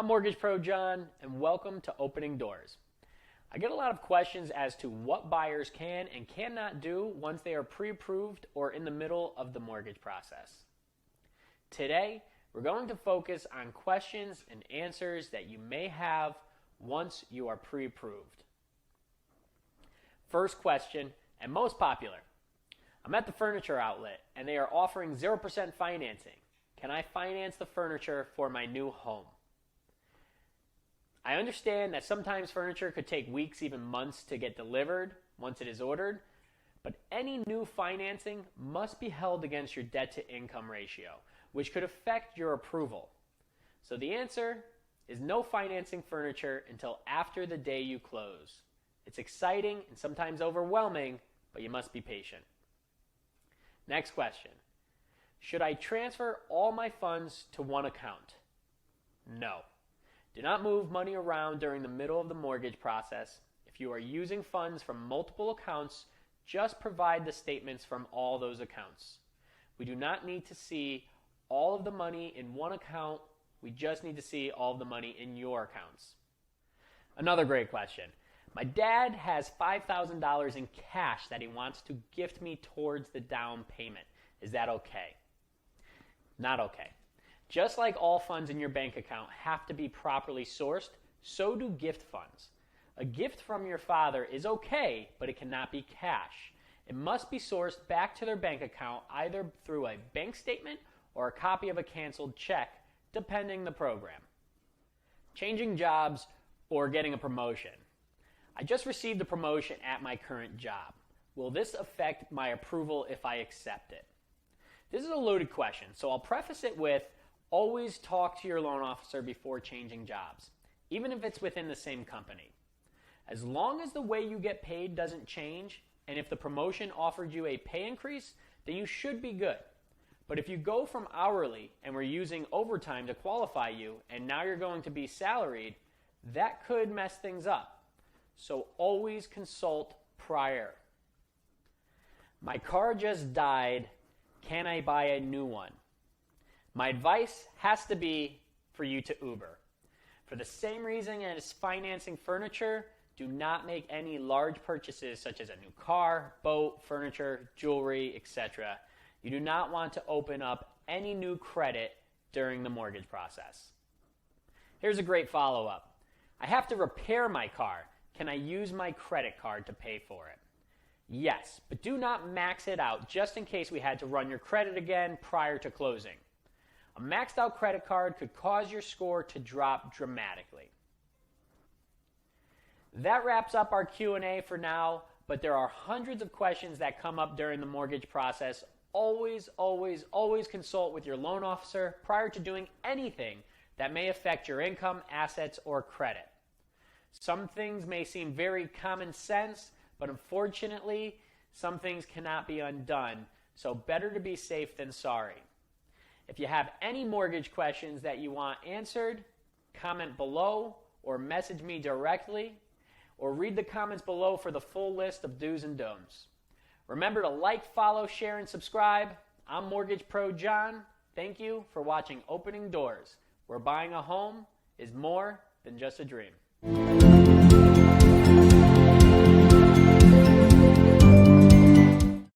Mortgage Pro John, and welcome to Opening Doors. I get a lot of questions as to what buyers can and cannot do once they are pre-approved or in the middle of the mortgage process. Today, we're going to focus on questions and answers that you may have once you are pre-approved. First question, and most popular. I'm at the furniture outlet and they are offering 0% financing. Can I finance the furniture for my new home? I understand that sometimes furniture could take weeks, even months to get delivered once it is ordered, but any new financing must be held against your debt-to-income ratio, which could affect your approval. So the answer is no financing furniture until after the day you close. It's exciting and sometimes overwhelming, but you must be patient. Next question. Should I transfer all my funds to one account? No. Do not move money around during the middle of the mortgage process. If you are using funds from multiple accounts, just provide the statements from all those accounts. We do not need to see all of the money in one account. We just need to see all of the money in your accounts. Another great question. My dad has $5,000 in cash that he wants to gift me towards the down payment. Is that okay? Not okay. Just like all funds in your bank account have to be properly sourced, so do gift funds. A gift from your father is okay, but it cannot be cash. It must be sourced back to their bank account either through a bank statement or a copy of a canceled check, depending the program. Changing jobs or getting a promotion. I just received a promotion at my current job. Will this affect my approval if I accept it? This is a loaded question, so I'll preface it with always talk to your loan officer before changing jobs, even if it's within the same company. As long as the way you get paid doesn't change, and if the promotion offered you a pay increase, then you should be good. But if you go from hourly and we're using overtime to qualify you, and now you're going to be salaried, that could mess things up. So always consult prior. My car just died. Can I buy a new one? My advice has to be for you to Uber. For the same reason as financing furniture, do not make any large purchases such as a new car, boat, furniture, jewelry, etc. You do not want to open up any new credit during the mortgage process. Here's a great follow-up. I have to repair my car. Can I use my credit card to pay for it? Yes, but do not max it out just in case we had to run your credit again prior to closing. A maxed out credit card could cause your score to drop dramatically. That wraps up our Q&A for now, but there are hundreds of questions that come up during the mortgage process. Always, always, always consult with your loan officer prior to doing anything that may affect your income, assets, or credit. Some things may seem very common sense, but unfortunately, some things cannot be undone, so better to be safe than sorry. If you have any mortgage questions that you want answered, comment below or message me directly, or read the comments below for the full list of do's and don'ts. Remember to like, follow, share, and subscribe. I'm Mortgage Pro John. Thank you for watching Opening Doors, where buying a home is more than just a dream.